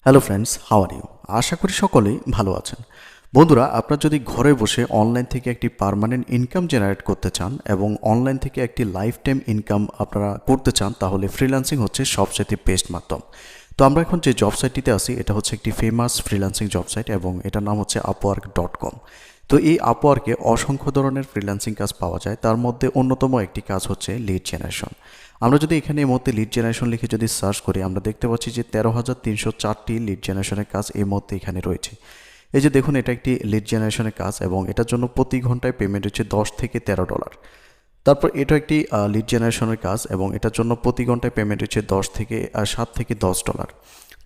Hello friends, how are you? আশা করি সকলেই ভালো আছেন। বন্ধুরা, আপনারা যদি ঘরে বসে অনলাইন থেকে একটি পার্মানেন্ট ইনকাম জেনারেট করতে চান এবং অনলাইন থেকে একটি লাইফ টাইম ইনকাম আপনারা করতে চান, তাহলে ফ্রিল্যান্সিং হচ্ছে সবচেয়ে বেস্ট মাধ্যম। তো আমরা এখন যে জব সাইটটিতে আছি, এটা হচ্ছে একটি ফেমাস ফ্রিল্যান্সিং জব সাইট এবং এটার নাম হচ্ছে upwork.com। তো এই আপওয়ার্কে অসংখ্য ধরনের ফ্রিল্যান্সিং কাজ পাওয়া যায়। তার মধ্যে অন্যতম একটি কাজ হচ্ছে লিড জেনারেশন। আমরা যদি এখানে এই মুহূর্তে লিড জেনারেশন লিখে যদি সার্চ করি, আমরা দেখতে পাচ্ছি যে 13,304টি লিড জেনারেশনের কাজ এই মুহূর্তে এখানে রয়েছে। এই যে দেখুন, এটা একটি লিড জেনারেশনের কাজ এবং এটার জন্য প্রতি ঘন্টায় পেমেন্ট হচ্ছে $10 থেকে $13। তারপর এটা একটি লিড জেনারেশনের কাজ এবং এটার জন্য প্রতি ঘন্টায় পেমেন্ট হচ্ছে $7 থেকে $10।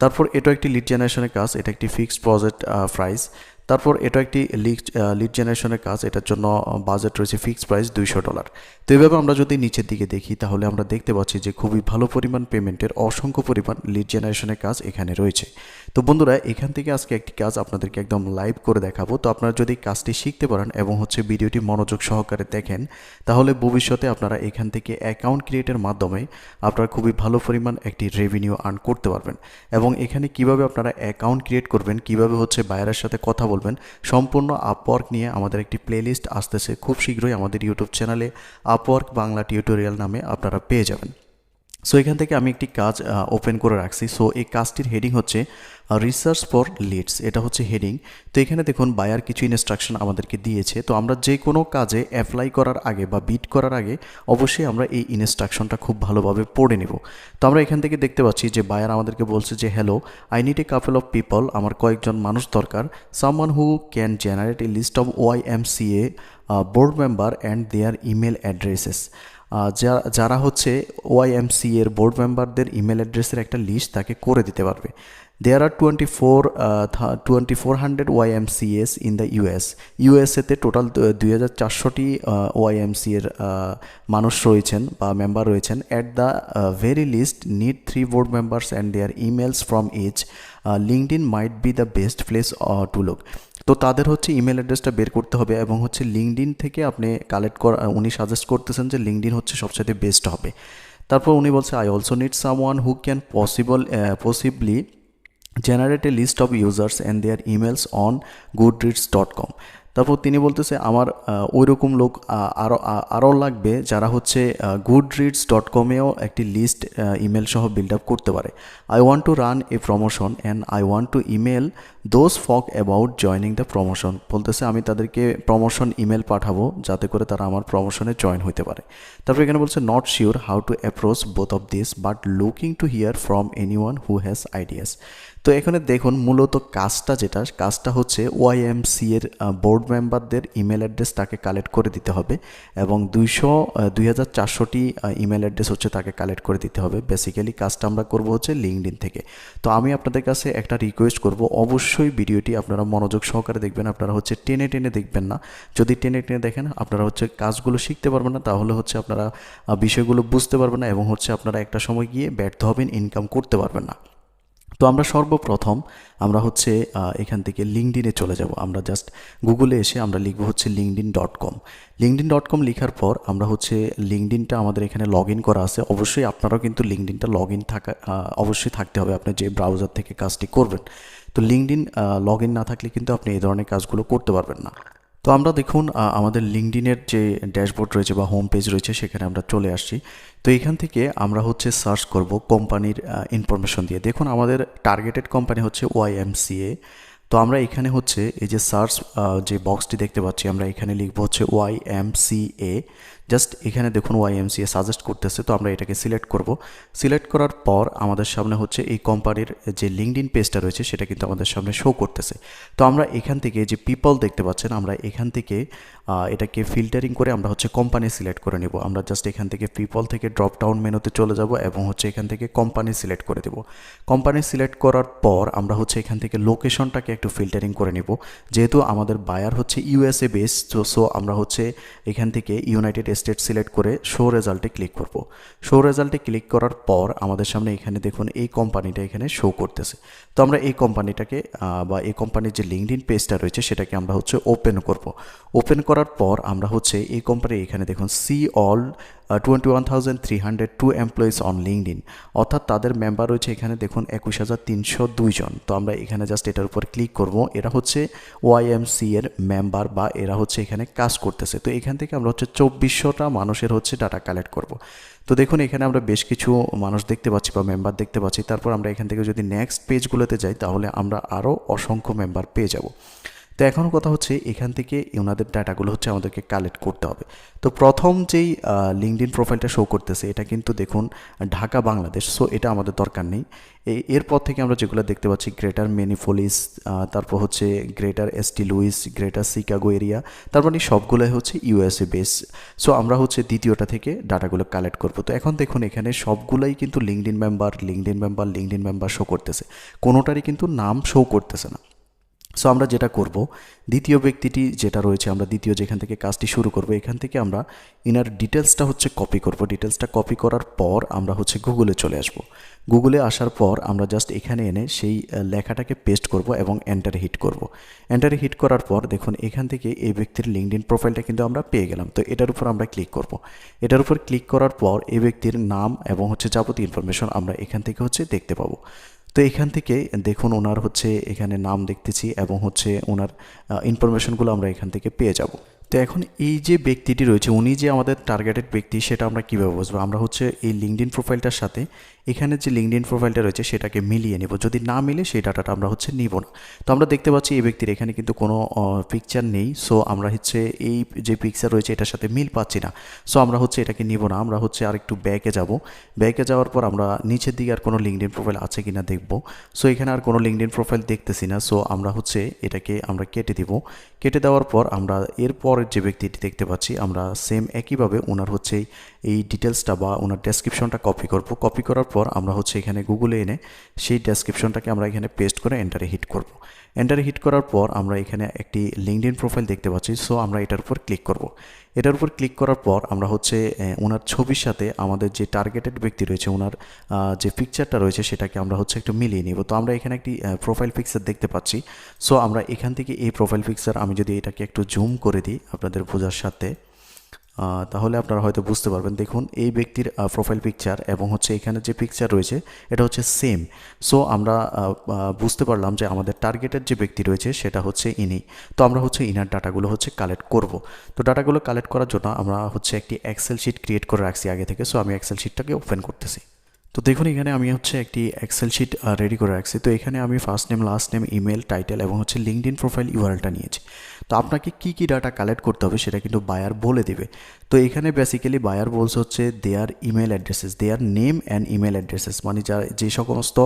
তারপর এটা একটি লিড জেনারেশনের কাজ, এটা একটি ফিক্সড প্রজেক্ট প্রাইস। তারপর এটা একটি লিড জেনারেশনের কাজ, এটার জন্য বাজেট রয়েছে ফিক্সড প্রাইস $200। তো এইভাবে আমরা যদি নিচের দিকে দেখি, তাহলে আমরা দেখতে পাচ্ছি যে খুবই ভালো পরিমাণ পেমেন্টের অসংখ্য পরিমাণ লিড জেনারেশনের কাজ এখানে রয়েছে। তো বন্ধুরা, এখান থেকে আজকে একটি কাজ আপনাদেরকে একদম লাইভ করে দেখাবো। তো আপনারা যদি কাজটি শিখতে পারেন এবং হচ্ছে ভিডিওটি মনোযোগ সহকারে দেখেন, তাহলে ভবিষ্যতে আপনারা এখান থেকে অ্যাকাউন্ট ক্রিয়েটের মাধ্যমে আপনারা খুবই ভালো পরিমাণ একটি রেভিনিউ আর্ন করতে পারবেন। এবং এখানে কিভাবে আপনারা অ্যাকাউন্ট ক্রিয়েট করবেন, কিভাবে হচ্ছে বায়ারের সাথে কথা বলবেন, সম্পূর্ণ আপওয়ার্ক নিয়ে আমাদের একটি প্লেলিস্ট আসতেছে খুব শীঘ্রই আমাদের ইউটিউব চ্যানেলে, আপওয়ার্ক বাংলা টিউটোরিয়াল নামে আপনারা পেয়ে যাবেন। সো এখান থেকে আমি একটি কাজ ওপেন করে রাখছি। সো এই কাজটির হেডিং হচ্ছে রিসার্চ ফর লিডস, এটা হচ্ছে হেডিং। তো এখানে দেখুন, বায়ার কিছু ইনস্ট্রাকশন আমাদেরকে দিয়েছে। তো আমরা যে কোনো কাজে অ্যাপ্লাই করার আগে বা বিড করার আগে অবশ্যই আমরা এই ইনস্ট্রাকশনটা খুব ভালোভাবে পড়ে নেব। তো আমরা এখান থেকে দেখতে পাচ্ছি যে বায়ার আমাদেরকে বলছে যে hello, I need a couple of people, আমার কয়েকজন মানুষ দরকার। Someone who can generate a list of YMCA board member and their email addresses. যারা হচ্ছে YMCA এর বোর্ড মেম্বারদের ইমেল অ্যাড্রেসের একটা লিস্ট তাকে করে দিতে পারবে। There are 2400 YMCAs in the ইউএসএতে টোটাল 2400টি YMCA এর মানুষ রয়েছেন বা মেম্বার রয়েছেন। At the very least need 3 board members and their emails from each. LinkedIn might be the best place to look. তো তাদের হচ্ছে ইমেল অ্যাড্রেসটা বের করতে হবে এবং হচ্ছে লিঙ্কডইন থেকে আপনি কালেক্ট করা, উনি সাজেস্ট করতেছেন যে লিঙ্কডইন হচ্ছে সবচেয়ে বেস্ট হবে। তারপর উনি বলছে I also need someone who can possibly generate a list of users and their emails on goodreads.com। তারপর তিনি বলতেছে আমার ওই রকম লোক আরও লাগবে যারা হচ্ছে goodreads.com-এও একটি লিস্ট ইমেল সহ বিল্ড আপ করতে পারে। I want to run a promotion and I want to email those folk about joining the promotion. বলতেছে আমি তাদেরকে প্রমোশন ইমেল পাঠাবো যাতে করে তারা আমার প্রমোশনে জয়েন হতে পারে। তারপর এখানে বলছে not sure how to approach both of this but looking to here from anyone who has ideas. তো এখানে দেখুন, মূলত কাজটা হচ্ছে YMCA এর বোর্ড মেম্বারদের ইমেল অ্যাড্রেস তাকে কালেক্ট করে দিতে হবে এবং 2400টি ইমেল অ্যাড্রেস হচ্ছে তাকে কালেক্ট করে দিতে হবে। বেসিক্যালি কাজটা আমরা করব হচ্ছে লিঙ্কডইন থেকে। তো আমি আপনাদের কাছে একটা রিকোয়েস্ট করব, অবশ্যই ভিডিওটি আপনারা মনোযোগ সহকারে দেখবেন। আপনারা হচ্ছে টেনে টেনে দেখবেন না। যদি টেনে টেনে দেখেন, আপনারা হচ্ছে কাজগুলো শিখতে পারবেন না, তাহলে হচ্ছে আপনারা বিষয়গুলো বুঝতে পারবেন না এবং হচ্ছে আপনারা একটা সময় গিয়ে ব্যর্থ হবেন, ইনকাম করতে পারবেন না। তো আমরা সর্বপ্রথম আমরা হচ্ছে এখান থেকে লিঙ্কডইনে চলে যাব। আমরা জাস্ট গুগলে এসে আমরা লিখব হচ্ছে linkedin.com। linkedin.com লেখার পর আমরা হচ্ছে লিঙ্কডইনটা আমাদের এখানে লগ ইন করা আছে। অবশ্যই আপনারাও কিন্তু লিঙ্কডইনটা লগ ইন অবশ্যই থাকতে হবে আপনি যে ব্রাউজার থেকে কাজটি করবেন। তো লিঙ্কডইন লগ ইন না থাকলে কিন্তু আপনি এই ধরনের কাজগুলো করতে পারবেন না। তো আমরা দেখুন, আমাদের লিঙ্কডইনের যে ড্যাশবোর্ড রয়েছে বা হোম পেজ রয়েছে, সেখানে আমরা চলে আসছি। তো এখান থেকে আমরা হচ্ছে সার্চ করব কোম্পানির ইনফরমেশন দিয়ে। দেখুন, আমাদের টার্গেটেড কোম্পানি হচ্ছে YMCA। তো আমরা এখানে হচ্ছে এই যে সার্চ যে বক্সটি দেখতে পাচ্ছি, আমরা এখানে লিখবো হচ্ছে YMCA। জাস্ট এখানে দেখুন YMCA সাজেস্ট করতেছে, তো আমরা এটাকে সিলেক্ট করব। সিলেক্ট করার পর আমাদের সামনে হচ্ছে এই কোম্পানির যে লিঙ্কডইন পেজটা রয়েছে সেটা কিন্তু আমাদের সামনে শো করতেছে। তো আমরা এখান থেকে যে পিপল দেখতে পাচ্ছেন, আমরা এখান থেকে এটাকে ফিল্টারিং করে আমরা হচ্ছে কোম্পানি সিলেক্ট করে নেব। আমরা জাস্ট এখান থেকে পিপল থেকে ড্রপ ডাউন মেনুতে চলে যাব এবং হচ্ছে এখান থেকে কোম্পানি সিলেক্ট করে দেব। কোম্পানি সিলেক্ট করার পর আমরা হচ্ছে এখান থেকে লোকেশনটাকে একটু ফিল্টারিং করে নেব। যেহেতু আমাদের বায়ার হচ্ছে USA বেস, সো আমরা হচ্ছে এখান থেকে ইউনাইটেড স্টেট সিলেক্ট করে শো রেজাল্টে ক্লিক করব। শো রেজাল্টে ক্লিক করার পর আমাদের সামনে এখানে দেখুন এই কোম্পানিটা এখানে শো করতেছে। তো আমরা এই কোম্পানিটাকে বা এই কোম্পানির যে লিঙ্কডইন পেজটা রয়েছে সেটাকে আমরা হচ্ছে ওপেন করব। ওপেন করার পর আমরা হচ্ছে এই কোম্পানি এখানে দেখুন see all 21,302 employees on LinkedIn, অর্থাৎ তাদের মেম্বার রয়েছে এখানে দেখুন 21,302 জন। তো আমরা এখানে জাস্ট এটার উপর ক্লিক করব। এরা হচ্ছে ওয়াইএমসি এর মেম্বার বা এরা হচ্ছে এখানে কাজ করতেছে। তো এখান থেকে আমরা হচ্ছে 2400টা মানুষের হচ্ছে ডাটা কালেক্ট করব। তো দেখুন এখানে আমরা বেশ কিছু মানুষ দেখতে পাচ্ছি বা মেম্বার দেখতে পাচ্ছি। তারপর আমরা এখান থেকে যদি নেক্সট পেজগুলোতে যাই তাহলে আমরা আরও অসংখ্য মেম্বার পেয়ে যাব। তো এখন কথা হচ্ছে এখান থেকে ওনাদের ডাটাগুলো হচ্ছে আমাদেরকে কালেক্ট করতে হবে। তো প্রথম যেই লিঙ্কডইন প্রোফাইলটা শো করতেছে এটা কিন্তু দেখুন ঢাকা বাংলাদেশ, সো এটা আমাদের দরকার নেই। এরপর থেকে আমরা যেগুলো দেখতে পাচ্ছি গ্রেটার মিনিপোলিস, তারপর হচ্ছে Greater ST Louis, Greater Chicago area, তার মানে সবগুলোই হচ্ছে ইউএসএ বেস। সো আমরা হচ্ছে দ্বিতীয়টা থেকে ডাটাগুলো কালেক্ট করব। তো এখন দেখুন এখানে সবগুলাই কিন্তু লিঙ্কডইন মেম্বার শো করতেছে, কোনোটারই কিন্তু নাম শো করতেছে না। সো আমরা যেটা করব, দ্বিতীয় ব্যক্তিটি যেটা রয়েছে, আমরা দ্বিতীয় যেখান থেকে কাজটি শুরু করব এখান থেকে আমরা ইনার ডিটেলসটা হচ্ছে কপি করব। ডিটেলসটা কপি করার পর আমরা হচ্ছে গুগলে চলে আসব। গুগলে আসার পর আমরা জাস্ট এখানে এনে সেই লেখাটাকে পেস্ট করব এবং এন্টারে হিট করব। এন্টারে হিট করার পর দেখুন এখান থেকে এই ব্যক্তির লিঙ্কডইন প্রোফাইলটা কিন্তু আমরা পেয়ে গেলাম। তো এটার উপর আমরা ক্লিক করব। এটার উপর ক্লিক করার পর এই ব্যক্তির নাম এবং হচ্ছে যাবতীয় ইনফরমেশন আমরা এখান থেকে হচ্ছে দেখতে পাবো। তো এখান থেকে দেখুন ওনার হচ্ছে এখানে নাম দেখতেছি এবং হচ্ছে ওনার ইনফরমেশনগুলো আমরা এখান থেকে পেয়ে যাব। তো এখন এই যে ব্যক্তিটি রয়েছে উনি যে আমাদের টার্গেটেড ব্যক্তি সেটা আমরা কীভাবে বুঝবো? আমরা হচ্ছে এই লিঙ্কডইন প্রোফাইলটার সাথে এখানে যে লিঙ্কডইন প্রোফাইলটা রয়েছে সেটাকে মিলিয়ে নেব। যদি না মিলে সেই ডাটাটা আমরা হচ্ছে নিব না। তো আমরা দেখতে পাচ্ছি এই ব্যক্তির এখানে কিন্তু কোনো পিকচার নেই। সো আমরা হচ্ছে এই যে পিকচার রয়েছে এটার সাথে মিল পাচ্ছি না। সো আমরা হচ্ছে এটাকে নিব না। আমরা হচ্ছে আরেকটু ব্যাকে যাব। ব্যাকে যাওয়ার পর আমরা নিচের দিকে আর কোনো লিঙ্কডইন প্রোফাইল আছে কিনা দেখব। সো এখানে আর কোনো লিঙ্কডইন প্রোফাইল দেখতেছি না। সো আমরা হচ্ছে এটাকে আমরা কেটে দিব। কেটে দেওয়ার পর আমরা এরপরের যে ব্যক্তিটি দেখতে পাচ্ছি আমরা সেম একইভাবে ওনার হচ্ছে এই ডিটেলসটা বা ওনার ডেসক্রিপশনটা কপি করব। কপি করার পর আমরা হচ্ছে এখানে গুগলে এনে সেই ডেসক্রিপশনটাকে আমরা এখানে পেস্ট করে এন্টারে হিট করব। এন্টারে হিট করার পর আমরা এখানে একটি লিঙ্কডইন প্রোফাইল দেখতে পাচ্ছি। সো আমরা এটার উপর ক্লিক করব। এটার উপর ক্লিক করার পর আমরা হচ্ছে ওনার ছবির সাথে আমাদের যে টার্গেটেড ব্যক্তি রয়েছে ওনার যে পিকচারটা রয়েছে সেটাকে আমরা হচ্ছে একটু মিলিয়ে নিব। তো আমরা এখানে একটি প্রোফাইল পিকচার দেখতে পাচ্ছি। সো আমরা এখান থেকে এই প্রোফাইল পিকচার আমি যদি এটাকে একটু জুম করে দিই আপনাদের বোঝার সাথে, তাহলে আপনারা হয়তো বুঝতে পারবেন। দেখুন এই ব্যক্তির প্রোফাইল পিকচার এবং হচ্ছে এখানে যে পিকচার রয়েছে এটা হচ্ছে সেম। সো আমরা বুঝতে পারলাম যে আমাদের টার্গেটের যে ব্যক্তি রয়েছে সেটা হচ্ছে ইনি। তো আমরা হচ্ছে ইনার ডাটাগুলো হচ্ছে কালেক্ট করব। তো ডাটাগুলো কালেক্ট করার জন্য আমরা হচ্ছে একটি এক্সেল শিট ক্রিয়েট করে রাখছি আগে থেকে। সো আমি এক্সেল শিটটাকে ওপেন করতেছি। তো দেখুন এখানে আমি হচ্ছে একটি এক্সেল শিট রেডি করে রাখছি। তো এখানে আমি first name, last name, email, title এবং হচ্ছে লিঙ্কডইন প্রোফাইল ইউআরএলটা নিয়েছি। তো আপনাকে কি কি ডাটা কালেক্ট করতে হবে সেটা কিন্তু বায়ার বলে দেবে। তো এখানে বেসিক্যালি বায়ার বলছে হচ্ছে their email addresses, their name and email addresses, মানে যে সমস্ত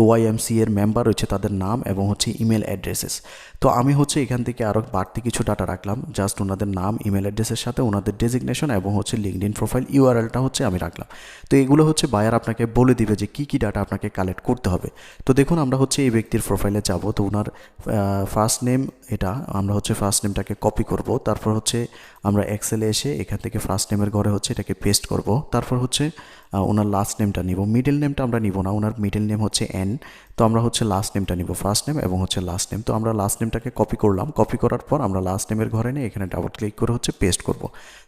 ওয়াইএমসি এর মেম্বার রয়েছে তাদের নাম এবং হচ্ছে ইমেল অ্যাড্রেসেস। তো আমি হচ্ছে এখান থেকে আরও বাড়তি কিছু ডাটা রাখলাম, জাস্ট ওনাদের নাম, ইমেল অ্যাড্রেসের সাথে ওনাদের ডেজিগনেশন এবং হচ্ছে লিঙ্কডইন প্রোফাইল ইউআরএলটা হচ্ছে আমি রাখলাম। তো এগুলো হচ্ছে বায়ার আপনাকে বলে দিবে যে কী কী ডাটা আপনাকে কালেক্ট করতে হবে। তো দেখুন আমরা হচ্ছে এই ব্যক্তির প্রোফাইলে যাব। তো ওনার ফার্স্ট নেম, এটা আমরা হচ্ছে ফার্স্ট নেমটাকে কপি করব। তারপর হচ্ছে আমরা এক্সেলে এসে এখান থেকে ফার্স্ট নেমের ঘরে হচ্ছে এটাকে পেস্ট করব। তারপর হচ্ছে ওনার লাস্ট নেমটা নিব। মিডল নেমটা আমরা নিব না, ওনার মিডল নেম হচ্ছে এন। তো আমরা হচ্ছে লাস্ট নেমটা নিব, ফার্স্ট নেম এবং হচ্ছে লাস্ট নেম। তো আমরা লাস্ট নেমটাকে কপি করলাম। কপি করার পর আমরা লাস্ট নেমের ঘরে নিয়ে এখানে ডাবল ক্লিক করে হচ্ছে পেস্ট করব।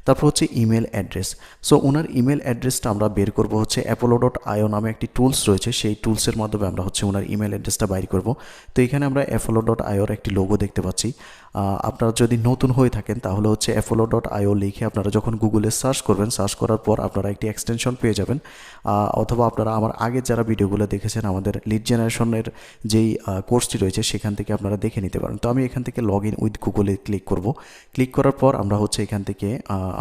তারপর হচ্ছে ইমেল অ্যাড্রেস। সো ওনার ইমেল অ্যাড্রেসটা আমরা বের করব হচ্ছে apollo.io নামে একটি টুলস রয়েছে, সেই টুলসের মাধ্যমে আমরা হচ্ছে ওনার ইমেল অ্যাড্রেসটা বাইর করব। তো এখানে আমরা apollo.ioর একটি লোগো দেখতে পাচ্ছি। আপনারা যদি নতুন হয়ে থাকেন তাহলে হচ্ছে apollo.io লিখে আপনারা যখন গুগলে সার্চ করবেন, সার্চ করার পর আপনারা একটি এক্সটেনশন পেয়ে যাবেন। অথবা আপনারা আমার আগের যারা ভিডিওগুলো দেখেছেন আমাদের লিড জেনারেশনের যেই কোর্সটি রয়েছে সেখান থেকে আপনারা দেখে নিতে পারেন। তো আমি এখান থেকে লগ ইন উইথ গুগলে ক্লিক করব। ক্লিক করার পর আমরা হচ্ছে এখান থেকে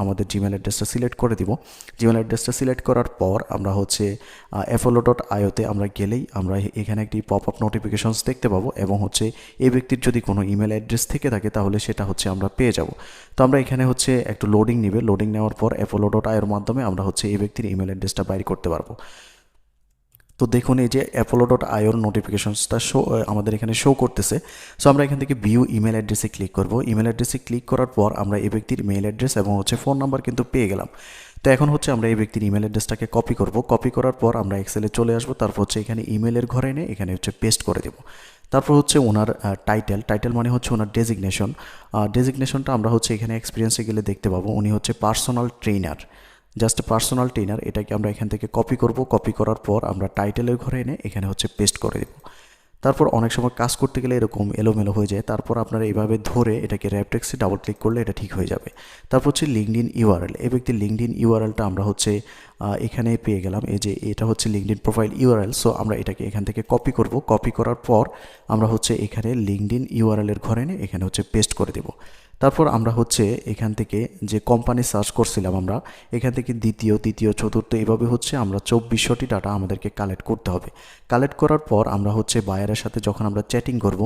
আমাদের জিমেল অ্যাড্রেসটা সিলেক্ট করে দিব। জিমেল অ্যাড্রেসটা সিলেক্ট করার পর আমরা হচ্ছে apollo.ioতে আমরা গেলেই আমরা এখানে একটি পপ আপ নোটিফিকেশনস দেখতে পাবো এবং হচ্ছে এই ব্যক্তির যদি কোনো ইমেল অ্যাড্রেস থেকে থাকে তাহলে সেটা হচ্ছে আমরা পেয়ে যাব। তো আমরা এখানে হচ্ছে একটু লোডিং নেবে, লোডিং নেওয়ার পর apollo.ioর মাধ্যমে আমরা হচ্ছে এই ব্যক্তির ইমেল অ্যাড্রেসটা বাইর করতে পারবো। তো দেখুন এই যে apollo.ioর নোটিফিকেশনসটা আমাদের এখানে শো করতেছে। সো আমরা এখান থেকে ভিউ ইমেল অ্যাড্রেসে ক্লিক করব। ইমেল অ্যাড্রেসে ক্লিক করার পর আমরা এই ব্যক্তির মেল অ্যাড্রেস এবং হচ্ছে ফোন নাম্বার কিন্তু পেয়ে গেলাম। তো এখন হচ্ছে আমরা এই ব্যক্তির ইমেল অ্যাড্রেসটাকে কপি করব। কপি করার পর আমরা এক্সেলে চলে আসবো। তারপর হচ্ছে এখানে ইমেলের ঘরে এনে এখানে হচ্ছে পেস্ট করে দেব। তারপর হচ্ছে ওনার টাইটেল মানে হচ্ছে ওনার ডেজিগনেশনটা আমরা হচ্ছে এখানে এক্সপিরিয়েন্সে গেলে দেখতে পাবো উনি হচ্ছে personal trainer. Just personal trainer, এটাকে আমরা এখান থেকে কপি করব। কপি করার পর আমরা টাইটেলের ঘরে এনে এখানে হচ্ছে পেস্ট করে দেব। তারপর অনেক সময় কাজ করতে গেলে এরকম এলোমেলো হয়ে যায়, তারপর আপনারা এইভাবে ধরে এটাকে র্যাপ টেক্সটে ডাবল ক্লিক করলে এটা ঠিক হয়ে যাবে। তারপর হচ্ছে লিঙ্কডইন ইউআরএল, এই ব্যক্তির লিঙ্কডইন ইউআরএলটা আমরা হচ্ছে এখানে পেয়ে গেলাম। এই যে এটা হচ্ছে লিঙ্কডইন প্রোফাইল ইউআরএল। সো আমরা এটাকে এখান থেকে কপি করব। কপি করার পর আমরা হচ্ছে এখানে লিঙ্কডইন ইউআরএলের ঘরে এনে এখানে হচ্ছে পেস্ট করে দেব। তারপর আমরা হচ্ছে এখান থেকে যে কোম্পানি সার্চ করছিলাম আমরা, এখান থেকে তৃতীয় চতুর্থ এভাবে হচ্ছে আমরা 2400টি ডাটা আমাদেরকে কালেক্ট করতে হবে। কালেক্ট করার পর আমরা হচ্ছে বায়ারের সাথে যখন আমরা চ্যাটিং করব,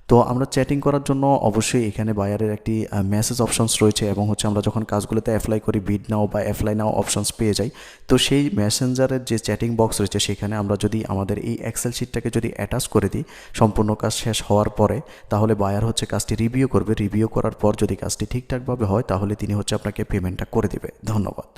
তো আমরা চ্যাটিং করার জন্য অবশ্যই এখানে বায়ারের একটি মেসেজ অপশনস রয়েছে, এবং হচ্ছে আমরা যখন কাজগুলোতে অ্যাপ্লাই করি বিড নাও বা অ্যাপ্লাই নাও অপশনস পেয়ে যাই। তো সেই মেসেঞ্জারের যে চ্যাটিং বক্স রয়েছে সেখানে আমরা যদি আমাদের এই এক্সেল শিটটাকে যদি অ্যাটাচ করে দিই সম্পূর্ণ কাজ শেষ হওয়ার পরে, তাহলে বায়ার হচ্ছে কাজটি রিভিউ করবে। রিভিউ করার পর যদি কাজটি ঠিকঠাকভাবে হয় তাহলে তিনি হচ্ছে আপনাকে পেমেন্টটা করে দেবে। ধন্যবাদ।